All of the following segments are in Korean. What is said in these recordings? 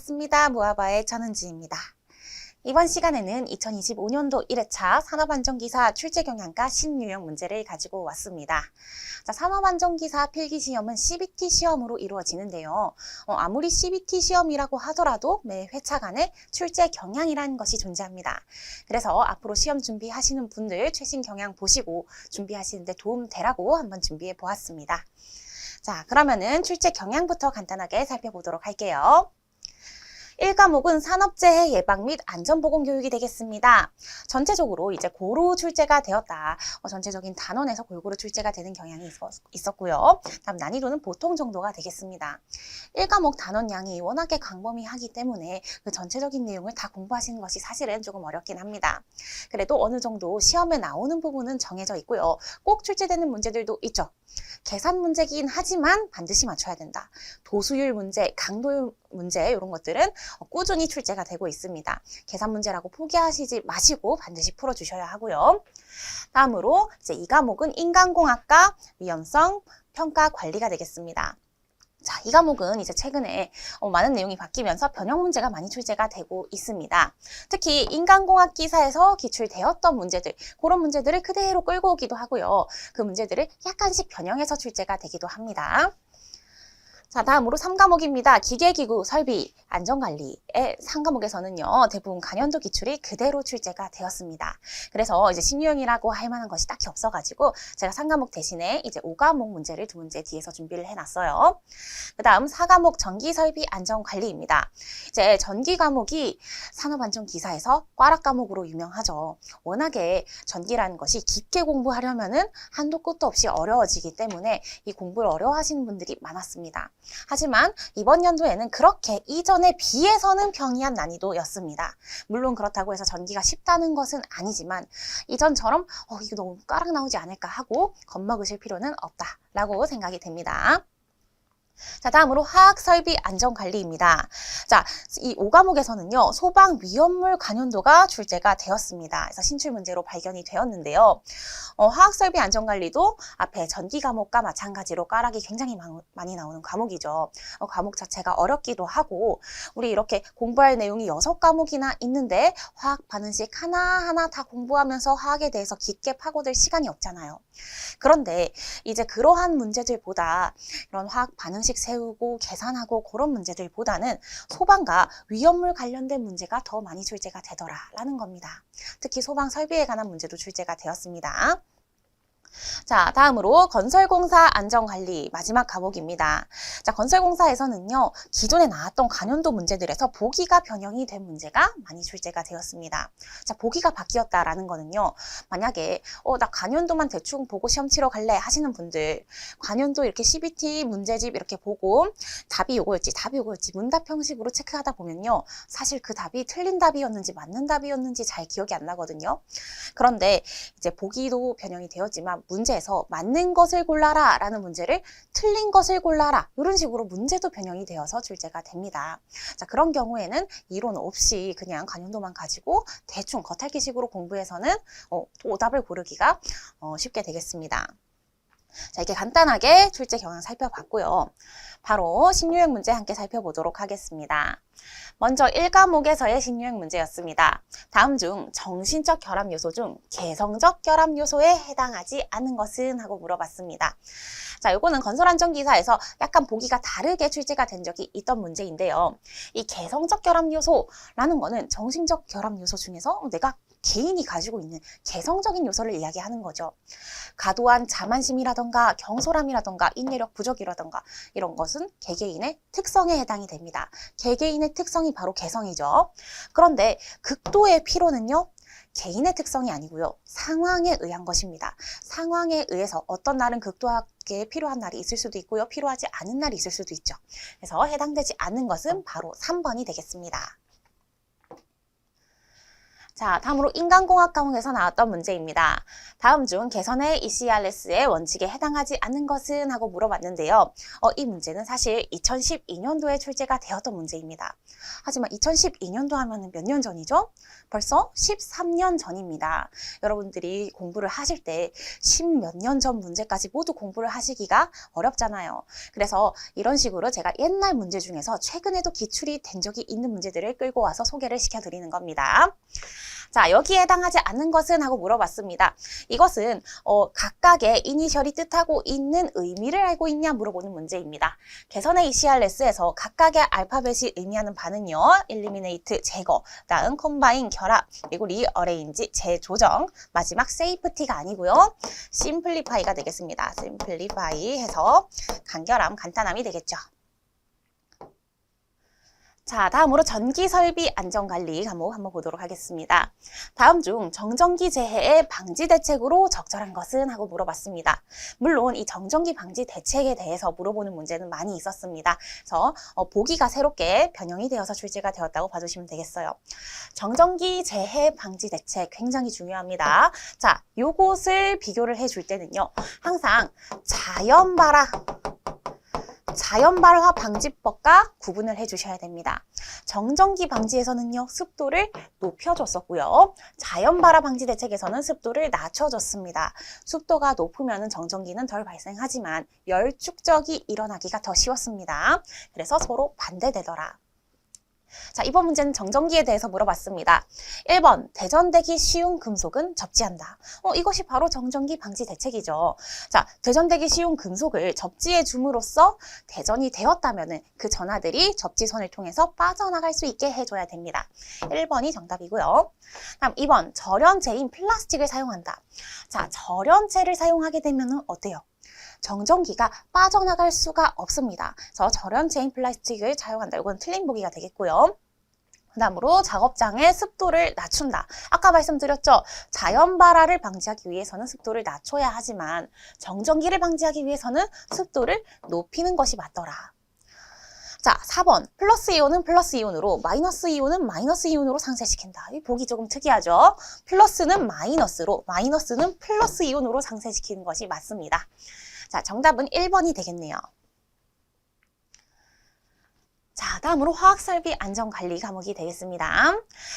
반갑습니다. 무아바의 전은지입니다. 이번 시간에는 2025년도 1회차 산업안전기사 출제경향과 신유형 문제를 가지고 왔습니다. 자, 산업안전기사 필기시험은 CBT 시험으로 이루어지는데요. 아무리 CBT 시험이라고 하더라도 매 회차간에 출제경향이라는 것이 존재합니다. 그래서 앞으로 시험 준비하시는 분들 최신 경향 보시고 준비하시는데 도움 되라고 한번 준비해 보았습니다. 자, 그러면은 출제 경향부터 간단하게 살펴보도록 할게요. 1과목은 산업재해 예방 및 안전보건 교육이 되겠습니다. 전체적으로 이제 고루 출제가 되었다. 전체적인 단원에서 골고루 출제가 되는 경향이 있었고요. 다음 난이도는 보통 정도가 되겠습니다. 1과목 단원량이 워낙에 광범위하기 때문에 그 전체적인 내용을 다 공부하시는 것이 사실은 조금 어렵긴 합니다. 그래도 어느 정도 시험에 나오는 부분은 정해져 있고요. 꼭 출제되는 문제들도 있죠. 계산 문제긴 하지만 반드시 맞춰야 된다. 도수율 문제, 강도율 문제 이런 것들은 꾸준히 출제가 되고 있습니다. 계산 문제라고 포기하시지 마시고 반드시 풀어주셔야 하고요. 다음으로 이제 2과목은 인간공학과 위험성 평가 관리가 되겠습니다. 자, 이 과목은 이제 최근에 많은 내용이 바뀌면서 변형 문제가 많이 출제가 되고 있습니다. 특히 인간공학 기사에서 기출되었던 문제들, 그런 문제들을 그대로 끌고 오기도 하고요. 그 문제들을 약간씩 변형해서 출제가 되기도 합니다. 자, 다음으로 3과목입니다. 기계기구 설비 안전관리의 3과목에서는요, 대부분 간연도 기출이 그대로 출제가 되었습니다. 그래서 이제 신유형이라고 할 만한 것이 딱히 없어가지고 제가 3과목 대신에 이제 5과목 문제를 2문제 뒤에서 준비를 해놨어요. 그 다음 4과목 전기설비 안전관리입니다. 이제 전기 과목이 산업안전기사에서 꽈락 과목으로 유명하죠. 워낙에 전기라는 것이 깊게 공부하려면은 한도 끝도 없이 어려워지기 때문에 이 공부를 어려워하시는 분들이 많았습니다. 하지만 이번 연도에는 그렇게 이전에 비해서는 평이한 난이도였습니다. 물론 그렇다고 해서 전기가 쉽다는 것은 아니지만 이전처럼 이거 너무 꽈락 나오지 않을까 하고 겁먹으실 필요는 없다라고 생각이 됩니다. 자, 다음으로 화학설비 안전관리입니다. 자, 이 5과목에서는요, 소방 위험물 관연도가 출제가 되었습니다. 그래서 신출 문제로 발견이 되었는데요. 화학설비 안전관리도 앞에 전기 과목과 마찬가지로 꽈락이 굉장히 많이 나오는 과목이죠. 과목 자체가 어렵기도 하고, 우리 이렇게 공부할 내용이 6과목이나 있는데 화학 반응식 하나하나 다 공부하면서 화학에 대해서 깊게 파고들 시간이 없잖아요. 그런데 이제 그러한 문제들보다 이런 화학 반응식 세우고 계산하고 그런 문제들보다는 소방과 위험물 관련된 문제가 더 많이 출제가 되더라라는 겁니다. 특히 소방 설비에 관한 문제도 출제가 되었습니다. 자, 다음으로 건설공사 안전관리 마지막 과목입니다. 자, 건설공사에서는요, 기존에 나왔던 관연도 문제들에서 보기가 변형이 된 문제가 많이 출제가 되었습니다. 자, 보기가 바뀌었다라는 거는요, 만약에 나 관연도만 대충 보고 시험 치러 갈래 하시는 분들, 관연도 이렇게 CBT 문제집 이렇게 보고 답이 요거였지 문답 형식으로 체크하다 보면요, 사실 그 답이 틀린 답이었는지 맞는 답이었는지 잘 기억이 안 나거든요. 그런데 이제 보기도 변형이 되었지만 문제에서 맞는 것을 골라라 라는 문제를 틀린 것을 골라라 이런 식으로 문제도 변형이 되어서 출제가 됩니다. 자, 그런 경우에는 이론 없이 그냥 관연도만 가지고 대충 겉핥기식으로 공부해서는 오답을 고르기가 쉽게 되겠습니다. 자, 이렇게 간단하게 출제 경향 살펴봤고요. 바로 신유형 문제 함께 살펴보도록 하겠습니다. 먼저 1과목에서의 신유형 문제였습니다. 다음 중 정신적 결합 요소 중 개성적 결합 요소에 해당하지 않는 것은? 하고 물어봤습니다. 자, 요거는 건설안전기사에서 약간 보기가 다르게 출제가 된 적이 있던 문제인데요. 이 개성적 결합 요소라는 거는 정신적 결합 요소 중에서 내가 개인이 가지고 있는 개성적인 요소를 이야기하는 거죠. 과도한 자만심이라던가 경솔함이라던가 인내력 부족이라던가 이런 것은 개개인의 특성에 해당이 됩니다. 개개인의 특성이 바로 개성이죠. 그런데 극도의 피로는요, 개인의 특성이 아니고요, 상황에 의한 것입니다. 상황에 의해서 어떤 날은 극도하게 필요한 날이 있을 수도 있고요, 필요하지 않은 날이 있을 수도 있죠. 그래서 해당되지 않는 것은 바로 3번이 되겠습니다. 자, 다음으로 인간공학 과목에서 나왔던 문제입니다. 다음 중 개선의 ECRS의 원칙에 해당하지 않는 것은? 하고 물어봤는데요. 이 문제는 사실 2012년도에 출제가 되었던 문제입니다. 하지만 2012년도 하면 몇 년 전이죠? 벌써 13년 전입니다. 여러분들이 공부를 하실 때 10몇 년 전 문제까지 모두 공부를 하시기가 어렵잖아요. 그래서 이런 식으로 제가 옛날 문제 중에서 최근에도 기출이 된 적이 있는 문제들을 끌고 와서 소개를 시켜드리는 겁니다. 자, 여기에 해당하지 않는 것은? 하고 물어봤습니다. 이것은 각각의 이니셜이 뜻하고 있는 의미를 알고 있냐 물어보는 문제입니다. 개선의 ECRS에서 각각의 알파벳이 의미하는 바는요. eliminate, 제거, 다음 combine, 결합, 그리고 rearrange, 재조정, 마지막 safety가 아니고요. simplify가 되겠습니다. simplify 해서 간결함, 간단함이 되겠죠. 자, 다음으로 전기설비 안전관리 과목 한번 보도록 하겠습니다. 다음 중 정전기 재해의 방지 대책으로 적절한 것은? 하고 물어봤습니다. 물론 이 정전기 방지 대책에 대해서 물어보는 문제는 많이 있었습니다. 그래서 보기가 새롭게 변형이 되어서 출제가 되었다고 봐주시면 되겠어요. 정전기 재해 방지 대책 굉장히 중요합니다. 자, 요것을 비교를 해줄 때는요. 항상 자연발화 방지법과 구분을 해주셔야 됩니다. 정전기 방지에서는요, 습도를 높여줬었고요. 자연발화 방지 대책에서는 습도를 낮춰줬습니다. 습도가 높으면 정전기는 덜 발생하지만 열 축적이 일어나기가 더 쉬웠습니다. 그래서 서로 반대되더라. 자, 이번 문제는 정전기에 대해서 물어봤습니다. 1번, 대전되기 쉬운 금속은 접지한다. 이것이 바로 정전기 방지 대책이죠. 자, 대전되기 쉬운 금속을 접지해 줌으로써 대전이 되었다면 그 전하들이 접지선을 통해서 빠져나갈 수 있게 해줘야 됩니다. 1번이 정답이고요. 다음 2번, 절연체인 플라스틱을 사용한다. 자, 절연체를 사용하게 되면 어때요? 정전기가 빠져나갈 수가 없습니다. 그래서 절연체인 플라스틱을 사용한다. 이건 틀린 보기가 되겠고요. 그 다음으로 작업장의 습도를 낮춘다. 아까 말씀드렸죠. 자연발화를 방지하기 위해서는 습도를 낮춰야 하지만 정전기를 방지하기 위해서는 습도를 높이는 것이 맞더라. 자, 4번. 플러스 이온은 플러스 이온으로, 마이너스 이온은 마이너스 이온으로 상쇄시킨다. 이 보기 조금 특이하죠? 플러스는 마이너스로, 마이너스는 플러스 이온으로 상쇄시키는 것이 맞습니다. 자, 정답은 1번이 되겠네요. 자, 다음으로 화학설비 안전관리 과목이 되겠습니다.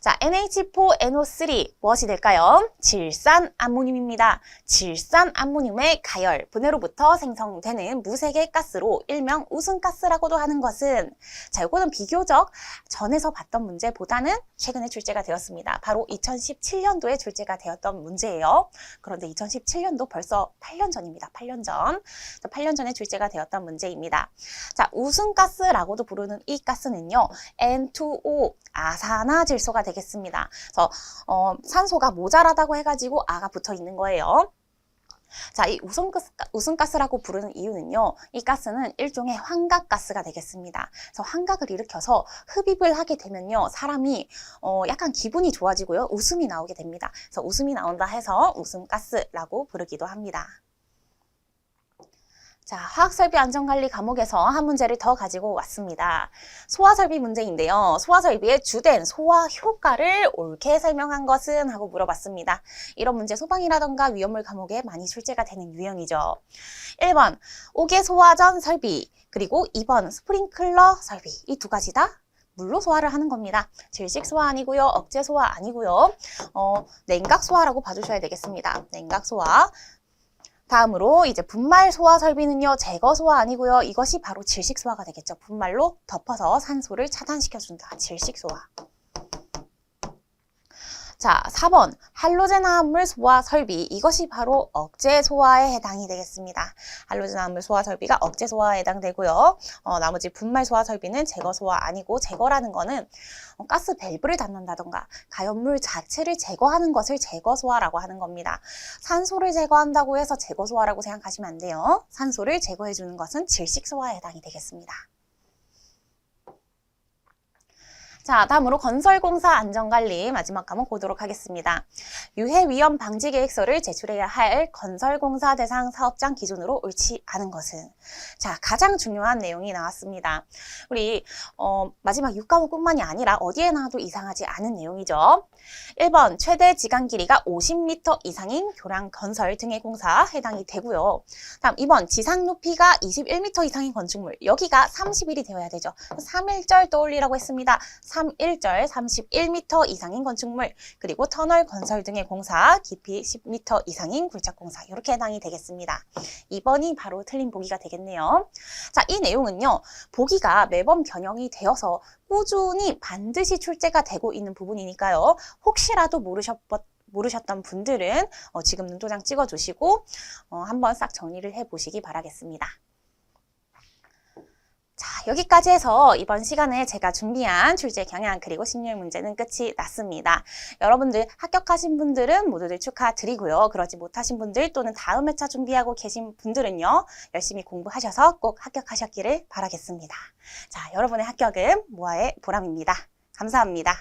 자, NH4NO3 무엇이 될까요? 질산암모늄입니다. 질산암모늄의 가열, 분해로부터 생성되는 무색의 가스로 일명 우승가스라고도 하는 것은, 자, 이거는 비교적 전에서 봤던 문제보다는 최근에 출제가 되었습니다. 바로 2017년도에 출제가 되었던 문제예요. 그런데 2017년도 벌써 8년 전입니다. 8년 전. 8년 전에 출제가 되었던 문제입니다. 자, 우승가스라고도 부르는 이 가스는요, N2O, 아산화질소가 되겠습니다. 그래서 산소가 모자라다고 해가지고 아가 붙어 있는 거예요. 자, 이 우승가스라고 부르는 이유는요, 이 가스는 일종의 환각가스가 되겠습니다. 그래서 환각을 일으켜서 흡입을 하게 되면요, 사람이 약간 기분이 좋아지고요, 웃음이 나오게 됩니다. 그래서 웃음이 나온다 해서 웃음가스라고 부르기도 합니다. 자, 화학설비 안전관리 과목에서 한 문제를 더 가지고 왔습니다. 소화설비 문제인데요. 소화설비의 주된 소화 효과를 옳게 설명한 것은? 하고 물어봤습니다. 이런 문제 소방이라던가 위험물 과목에 많이 출제가 되는 유형이죠. 1번, 옥외 소화전 설비, 그리고 2번, 스프링클러 설비. 이 두 가지 다 물로 소화를 하는 겁니다. 질식 소화 아니고요. 억제 소화 아니고요. 냉각 소화라고 봐주셔야 되겠습니다. 냉각 소화. 다음으로 이제 분말 소화 설비는요, 제거 소화 아니고요. 이것이 바로 질식 소화가 되겠죠. 분말로 덮어서 산소를 차단시켜준다. 질식 소화. 자, 4번 할로젠화합물 소화 설비. 이것이 바로 억제 소화에 해당이 되겠습니다. 할로젠화합물 소화 설비가 억제 소화에 해당되고요. 나머지 분말 소화 설비는 제거 소화 아니고, 제거라는 거는 가스 밸브를 닫는다던가 가연물 자체를 제거하는 것을 제거 소화라고 하는 겁니다. 산소를 제거한다고 해서 제거 소화라고 생각하시면 안 돼요. 산소를 제거해 주는 것은 질식 소화에 해당이 되겠습니다. 자, 다음으로 건설공사 안전관리 마지막 과목 보도록 하겠습니다. 유해위험 방지계획서를 제출해야 할 건설공사 대상 사업장 기준으로 옳지 않은 것은? 자, 가장 중요한 내용이 나왔습니다. 우리 마지막 6과목뿐만이 아니라 어디에 나와도 이상하지 않은 내용이죠. 1번 최대 지간 길이가 50m 이상인 교량 건설 등의 공사 해당이 되고요. 다음 2번 지상 높이가 21m 이상인 건축물, 여기가 30일이 되어야 되죠. 3.1절 떠올리라고 했습니다. 3.1절 31m 이상인 건축물, 그리고 터널 건설 등의 공사, 깊이 10m 이상인 굴착 공사, 이렇게 해당이 되겠습니다. 2번이 바로 틀린 보기가 되겠네요. 자, 이 내용은요, 보기가 매번 변형이 되어서 꾸준히 반드시 출제가 되고 있는 부분이니까요. 혹시라도 모르셨던 분들은 지금 눈도장 찍어주시고 한번 싹 정리를 해보시기 바라겠습니다. 자, 여기까지 해서 이번 시간에 제가 준비한 출제 경향 그리고 신유형 문제는 끝이 났습니다. 여러분들 합격하신 분들은 모두들 축하드리고요. 그러지 못하신 분들 또는 다음 회차 준비하고 계신 분들은요, 열심히 공부하셔서 꼭 합격하셨기를 바라겠습니다. 자, 여러분의 합격은 모아의 보람입니다. 감사합니다.